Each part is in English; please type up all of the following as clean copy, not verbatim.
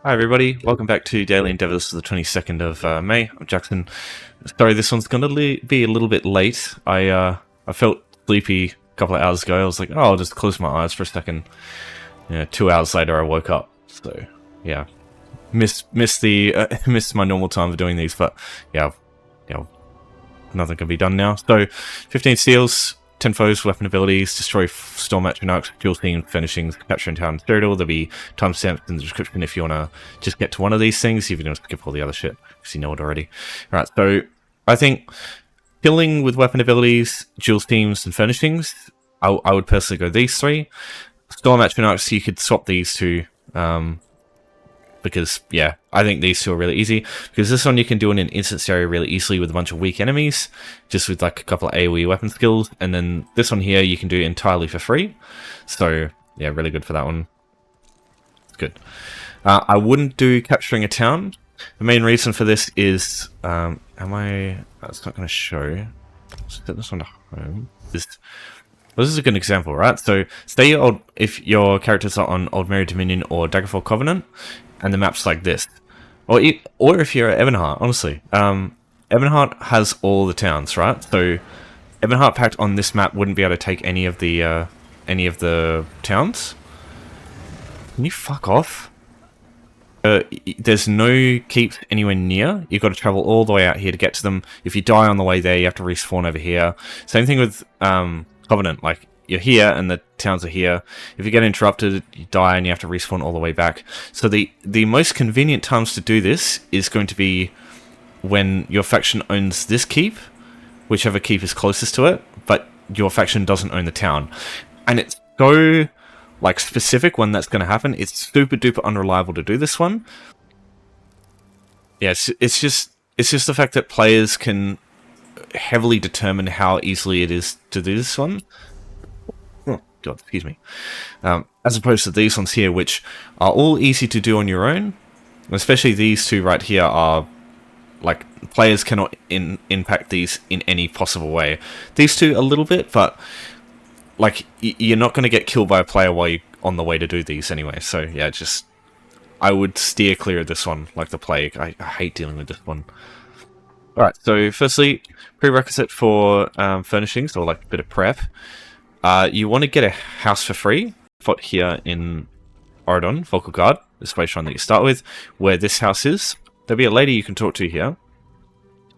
Hi everybody, welcome back to Daily Endeavours for the 22nd of May. I'm Jackson. Sorry, this one's going to be a little bit late. I felt sleepy a couple of hours ago. I was like, oh, I'll just close my eyes for a second. 2 hours later I woke up. So, yeah. Missed my normal time for doing these, but yeah, nothing can be done now. So, 15 seals, 10 foes, weapon abilities, destroy storm Atronachs, dual theme, furnishings, capture in town, Cyrodiil. There'll be timestamps in the description if you want to just get to one of these things, if you don't skip all the other shit, because you know it already. Alright, so I think killing with weapon abilities, dual themes, and furnishings, I would personally go these three. Storm Atronachs, you could swap these two, because, yeah, I think these two are really easy. Because this one you can do in an instance area really easily with a bunch of weak enemies, just with like a couple of AoE weapon skills. And then this one here you can do entirely for free. So, yeah, really good for that one. It's good. I wouldn't do capturing a town. The main reason for this is, it's not going to show. Let's set this one to home. This is a good example, right? So, if your characters are on Old Merry Dominion or Daggerfall Covenant, and the map's like this, or if you're at Ebonheart, honestly, Ebonheart has all the towns, right? So, Ebonheart Pact on this map wouldn't be able to take any of the towns. Can you fuck off? There's no keep anywhere near. You've got to travel all the way out here to get to them. If you die on the way there, you have to respawn over here. Same thing with Covenant, like, you're here and the towns are here. If you get interrupted, you die and you have to respawn all the way back. So the most convenient times to do this is going to be when your faction owns this keep, whichever keep is closest to it, but your faction doesn't own the town. And it's so, like, specific when that's going to happen. It's super duper unreliable to do this one. Yeah, it's just the fact that players can heavily determine how easily it is to do this one. God, excuse me. As opposed to these ones here, which are all easy to do on your own. Especially these two right here are, like, players cannot impact these in any possible way. These two a little bit, but, like, you're not going to get killed by a player while you're on the way to do these anyway. So, yeah, I would steer clear of this one like the plague. I hate dealing with this one. Alright, so firstly, prerequisite for furnishings, or like a bit of prep. You want to get a house for free. Fought here in Oridon, Vocal Guard, the space shrine that you start with, where this house is. There'll be a lady you can talk to here.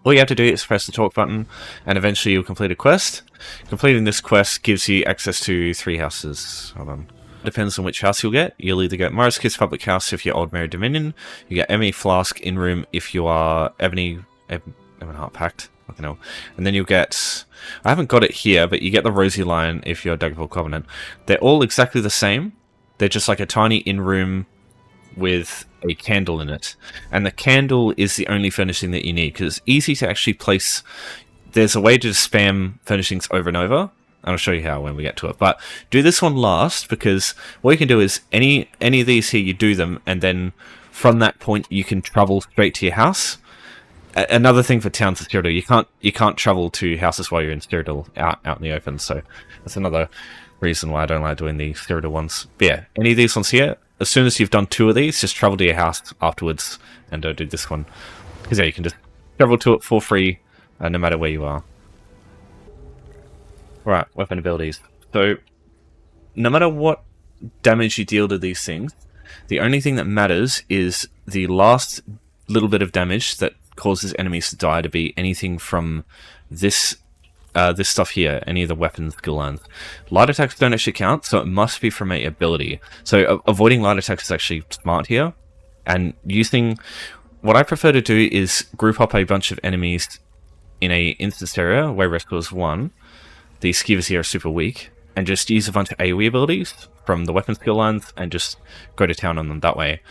All you have to do is press the talk button, and eventually you'll complete a quest. Completing this quest gives you access to 3 houses. Hold on. Depends on which house you'll get. You'll either get Morris Kiss Public House if you're Old Merry Dominion. You get Emmy Flask in room if you are Ebonheart Pact. Okay, no. And then you'll get, I haven't got it here, but you get the Rosy Lion if you're Daggerfall Covenant. They're all exactly the same. They're just like a tiny in-room with a candle in it. And the candle is the only furnishing that you need, because it's easy to actually place. There's a way to spam furnishings over and over. I'll show you how when we get to it. But do this one last, because what you can do is any of these here, you do them, and then from that point you can travel straight to your house. Another thing for towns of Cyrodiil, you can't travel to houses while you're in Cyrodiil out in the open, so that's another reason why I don't like doing the Cyrodiil ones. But yeah, any of these ones here, as soon as you've done 2 of these, just travel to your house afterwards and don't do this one. Because yeah, you can just travel to it for free, no matter where you are. Right, weapon abilities. So, no matter what damage you deal to these things, the only thing that matters is the last little bit of damage that causes enemies to die to be anything from this stuff here, any of the weapon skill lines. Light attacks don't actually count, so it must be from a ability. So avoiding light attacks is actually smart here, and using what I prefer to do is group up a bunch of enemies in a instance area where rescue is 1. These skivers here are super weak, and just use a bunch of AoE abilities from the weapon skill lines and just go to town on them that way.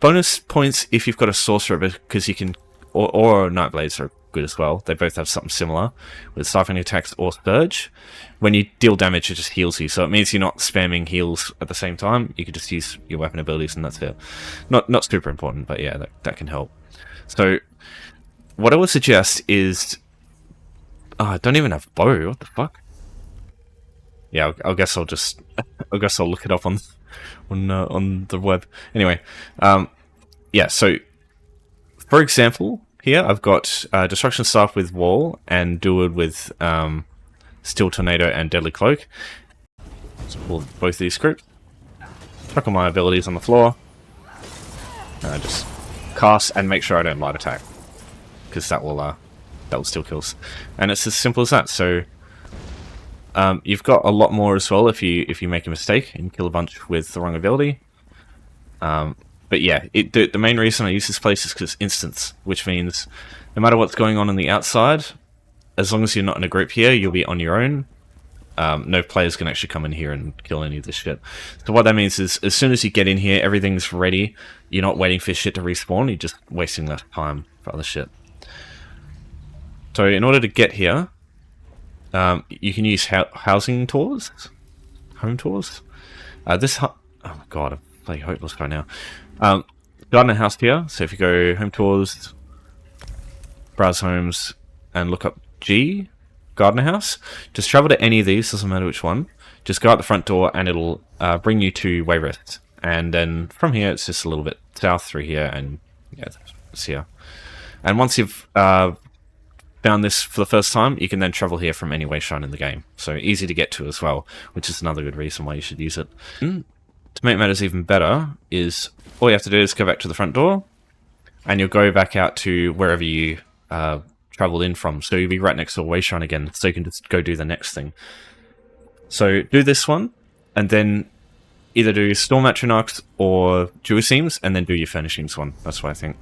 Bonus points if you've got a sorcerer, because you can, or Nightblades are good as well. They both have something similar with siphoning attacks or surge. When you deal damage, it just heals you, so it means you're not spamming heals at the same time. You can just use your weapon abilities and that's it. Not super important, but yeah, that can help. So what I would suggest is, I don't even have bow. What the fuck? Yeah, I guess I'll look it up on the web. Anyway, yeah, so for example, here I've got Destruction Staff with Wall and Dual with Steel Tornado and Deadly Cloak. So pull both these groups. Chuck all my abilities on the floor. Just cast and make sure I don't light attack, because that will steal kills. And it's as simple as that. So you've got a lot more as well if you make a mistake and kill a bunch with the wrong ability. But yeah, the main reason I use this place is because instance, which means no matter what's going on the outside, as long as you're not in a group here, you'll be on your own. No players can actually come in here and kill any of this shit. So what that means is, as soon as you get in here, everything's ready. You're not waiting for shit to respawn, you're just wasting less time for other shit. So in order to get here, you can use housing tours, home tours. Oh my god, I'm playing hopeless right now. Garden house here, so if you go home tours, browse homes, and look up G, gardener house, just travel to any of these, doesn't matter which one, just go out the front door and it'll bring you to Wayrest, and then from here it's just a little bit south through here, and yeah, it's here. And once you've found this for the first time, you can then travel here from any wayshrine in the game, so easy to get to as well, which is another good reason why you should use it. To make matters even better is all you have to do is go back to the front door and you'll go back out to wherever you traveled in from, so you'll be right next to a wayshrine again, so you can just go do the next thing. So do this one and then either do Storm Atronachs or Duoseams and then do your Furnishings one. That's what I think.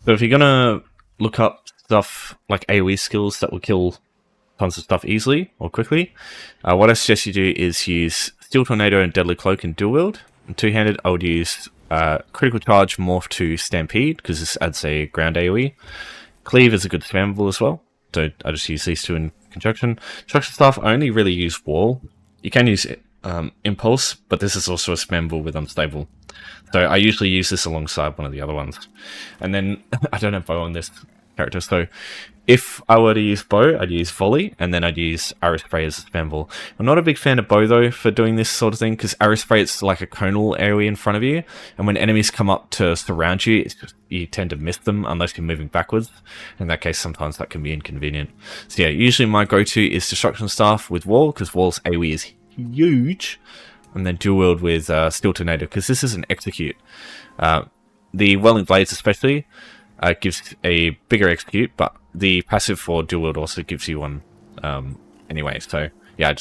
So if you're gonna look up stuff like AoE skills that will kill tons of stuff easily or quickly, what I suggest you do is use Steel Tornado and Deadly Cloak and dual wield. And two-handed, I would use Critical Charge morph to Stampede, because this adds a ground AoE. Cleave is a good spammable as well, so I just use these two in conjunction. Destruction Staff, I only really use Wall. You can use Impulse, but this is also a spammable with Unstable. So I usually use this alongside one of the other ones. And then, I don't have Bow on this character, so if I were to use Bow, I'd use Volley, and then I'd use Arrow Spray as a spammable. I'm not a big fan of Bow, though, for doing this sort of thing, because Arrow Spray, it's like a conal AoE in front of you, and when enemies come up to surround you, you tend to miss them unless you're moving backwards. In that case, sometimes that can be inconvenient. So yeah, usually my go-to is Destruction Staff with Wall, because Wall's AoE is huge, and then dual wield with Steel Tornado, because this is an execute. The Whirling Blades especially gives a bigger execute, but the passive for dual wield also gives you one anyway. So yeah,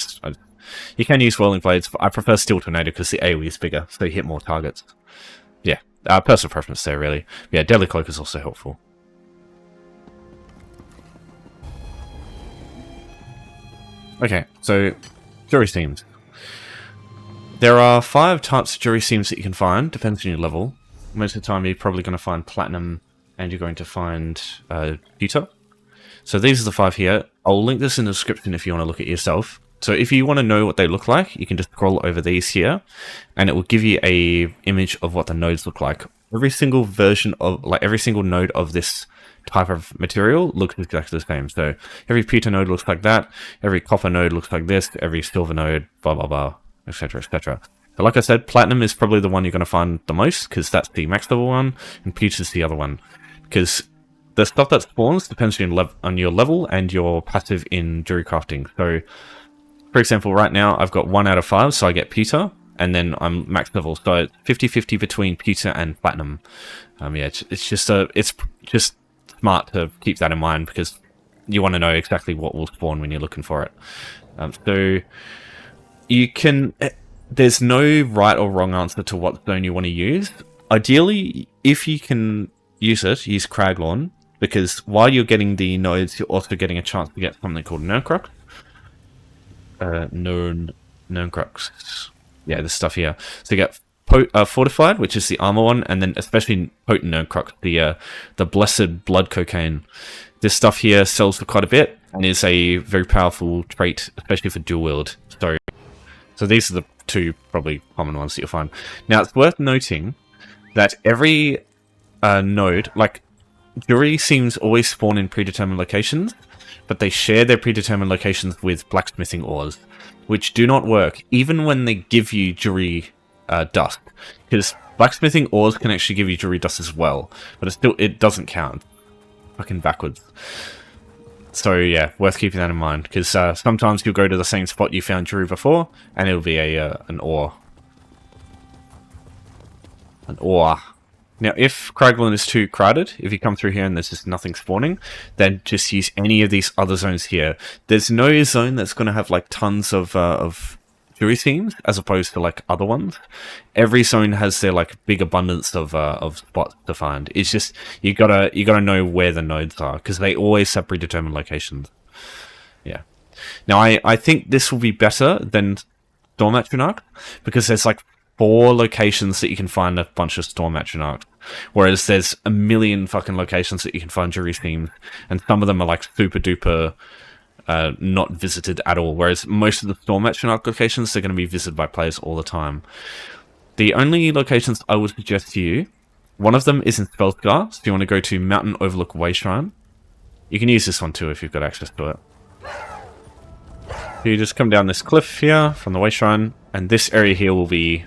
you can use Whirling Blades, but I prefer Steel Tornado because the AoE is bigger, so you hit more targets. Yeah, personal preference there, really. Yeah, Deadly Cloak is also helpful. Okay, so Jury Themes. There are 5 types of Jury Themes that you can find, depends on your level. Most of the time you're probably going to find Platinum, and you're going to find Pewter. So these are the 5 here. I'll link this in the description if you want to look at it yourself. So if you want to know what they look like, you can just scroll over these here, and it will give you a image of what the nodes look like. Every single version of, like every single node of this type of material looks exactly the same. So every pewter node looks like that, every copper node looks like this, every silver node, blah blah blah, etc, etc. So like I said, Platinum is probably the one you're going to find the most, because that's the max level one, and Pewter's the other one. Because the stuff that spawns depends on your level and your passive in Jury Crafting. So, for example, right now I've got 1 out of 5, so I get Pewter, and then I'm max level, so it's 50-50 between Pewter and Platinum. Yeah, it's just smart to keep that in mind, because you want to know exactly what will spawn when you're looking for it. So you can. There's no right or wrong answer to what zone you want to use. Ideally, if you can use it, use Craglawn, because while you're getting the nodes, you're also getting a chance to get something called Nerncrux. Nerncrux. Yeah, this stuff here. So you get Fortified, which is the armor one, and then especially Potent Nerncrux, the Blessed Blood Cocaine. This stuff here sells for quite a bit, and is a very powerful trait, especially for dual wield. So these are the 2 probably common ones that you'll find. Now, it's worth noting that every node, like Jury seems always spawn in predetermined locations, but they share their predetermined locations with blacksmithing ores, which do not work, even when they give you Jury dust. Because Blacksmithing ores can actually give you jewelry dust as well, but it doesn't count. Fucking backwards. So yeah, worth keeping that in mind, because sometimes you'll go to the same spot you found jewelry before, and it'll be an ore. An ore. Now, if Cragland is too crowded, if you come through here and there's just nothing spawning, then just use any of these other zones here. There's no zone that's going to have like tons of jewelry themes, as opposed to like other ones. Every zone has their like big abundance of spots to find. It's just you gotta know where the nodes are, because they always have predetermined locations. Yeah. Now, I think this will be better than Storm Atronach, because there's like 4 locations that you can find a bunch of Storm Atronach, whereas there's a million fucking locations that you can find jewelry themes, and some of them are like super duper not visited at all, whereas most of the Storm Atronach locations, they're going to be visited by players all the time. The only locations I would suggest to you, one of them is in Spellscar, so you want to go to Mountain Overlook Way Shrine. You can use this one too if you've got access to it. So you just come down this cliff here from the Way Shrine, and this area here will be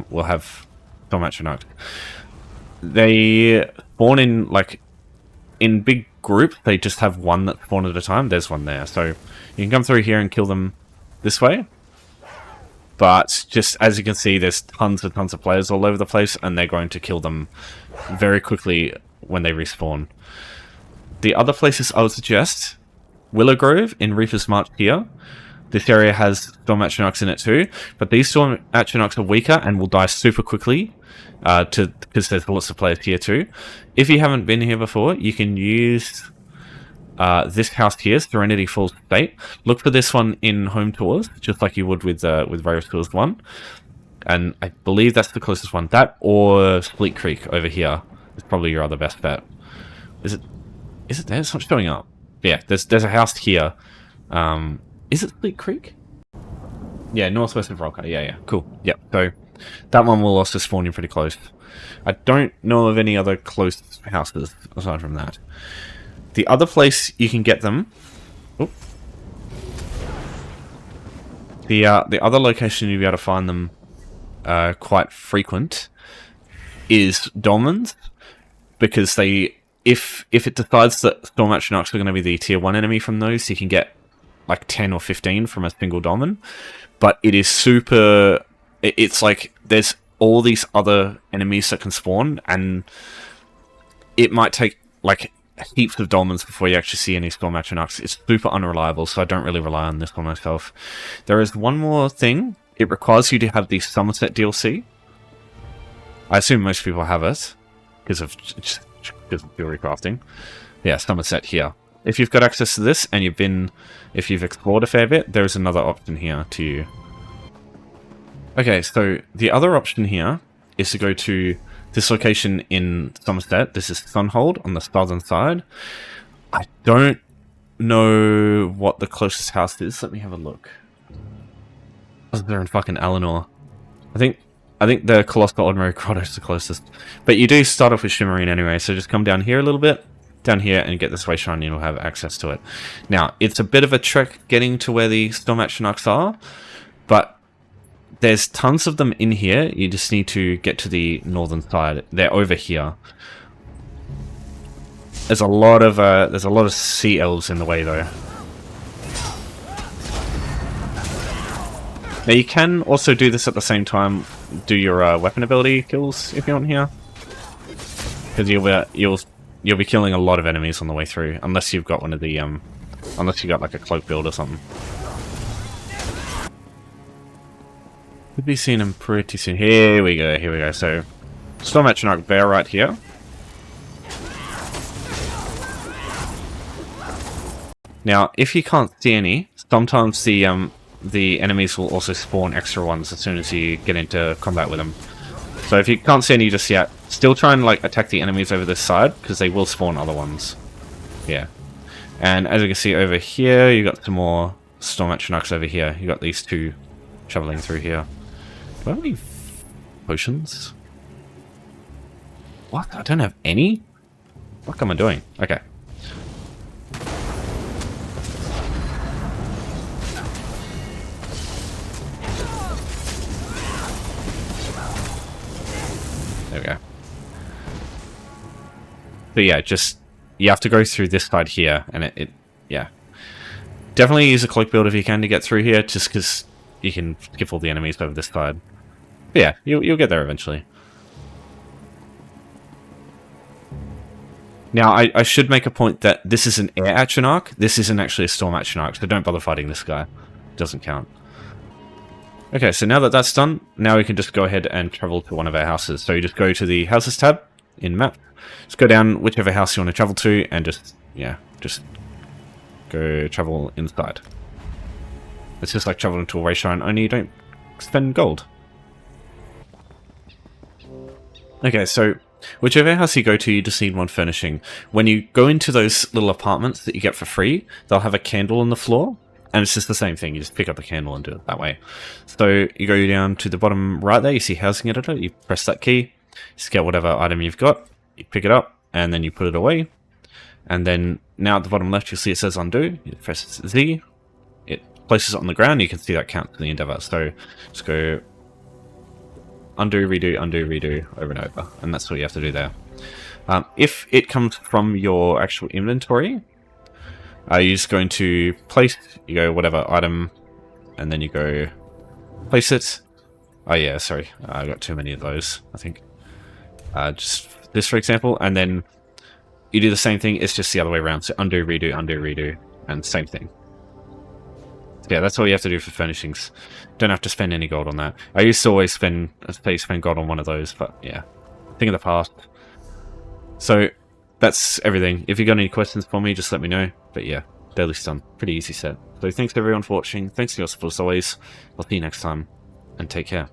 will have Storm Atronach. They spawn in like in big group. They just have one that spawn at a time. There's one there, so you can come through here and kill them this way. But just as you can see, there's tons and tons of players all over the place, and they're going to kill them very quickly when they respawn. The other places I would suggest, Willow Grove in Reaper's March here. This area has Storm Atronachs in it too, but these Storm Atronachs are weaker and will die super quickly because there's lots of players here too. If you haven't been here before, you can use this house here, Serenity Falls State. Look for this one in home tours, just like you would with Various Tours 1. And I believe that's the closest one. That or Split Creek over here is probably your other best bet. Is it there? It's not showing up. Yeah, there's a house here. Is it Split Creek? Yeah, northwest of Rocker. Yeah, cool. Yep, so that one will also spawn in pretty close. I don't know of any other close houses aside from that. The other place you can get them... Oh. The other location you'll be able to find them quite frequent is Dolmens, because if it decides that Storm Atronachs are going to be the tier 1 enemy from those, you can get like 10 or 15 from a single Dolmen. But it is super... It's like there's all these other enemies that can spawn, and it might take like heaps of Dolmens before you actually see any Storm Atronachs. It's super unreliable, so I don't really rely on this one myself. There is one more thing. It requires you to have the Somerset DLC. I assume most people have it because of jewelry crafting. Yeah, Somerset here. If you've got access to this and if you've explored a fair bit, there is another option here to you. Okay, so the other option here is to go to this location in Somerset. This is Sunhold on the southern side. I don't know what the closest house is. Let me have a look. Oh, they're in fucking Eleanor. I think the Colossal Ordinary Grotto is the closest. But you do start off with Shimmerine anyway, so just come down here a little bit, down here, and get this way shrine, and you'll have access to it. Now, it's a bit of a trek getting to where the Storm Atronachs are, but there's tons of them in here. You just need to get to the northern side. They're over here. There's a lot of sea elves in the way though. Now you can also do this at the same time. Do your weapon ability kills if you want here, because you'll be killing a lot of enemies on the way through, unless you've got one of the unless you got like a cloak build or something. Could be seeing them pretty soon. Here we go. So, Storm Atronach Bear right here. Now, if you can't see any, sometimes the enemies will also spawn extra ones as soon as you get into combat with them. So if you can't see any just yet, still try and like attack the enemies over this side, because they will spawn other ones. Yeah. And as you can see over here, you got some more Storm Atronachs over here. You got these two traveling through here. Do I have any potions? What? I don't have any? What am I doing? Okay. There we go. But yeah, just you have to go through this side here, and yeah. Definitely use a cloak build if you can to get through here, just because you can skip all the enemies over this side. But yeah, you'll get there eventually. Now, I should make a point that this is an air Atronach. This isn't actually a storm Atronach, so don't bother fighting this guy. It doesn't count. Okay, so now that that's done, now we can just go ahead and travel to one of our houses. So you just go to the houses tab in map. Just go down whichever house you want to travel to, and just go travel inside. It's just like traveling to a way shrine, only you don't spend gold. Okay, so whichever house you go to, you just need one furnishing. When you go into those little apartments that you get for free, they'll have a candle on the floor, and it's just the same thing. You just pick up a candle and do it that way. So you go down to the bottom right there, you see Housing Editor, you press that key, just get whatever item you've got, you pick it up, and then you put it away. And then now at the bottom left, you'll see it says undo. You press Z, it places it on the ground, you can see that count to the endeavor. So just go undo, redo, over and over. And that's what you have to do there. If it comes from your actual inventory, you're just going to place, you go whatever item, and then you go place it. Oh yeah, sorry, I got too many of those, I think. Just this, for example, and then you do the same thing, it's just the other way around. So undo, redo, and same thing. So yeah, that's all you have to do for furnishings. Don't have to spend any gold on that. I used to always spend gold on one of those, but yeah, thing of the past. So that's everything. If you got any questions for me, just let me know. But yeah, daily's done. Pretty easy set. So thanks everyone for watching. Thanks for your support as always. I'll see you next time, and take care.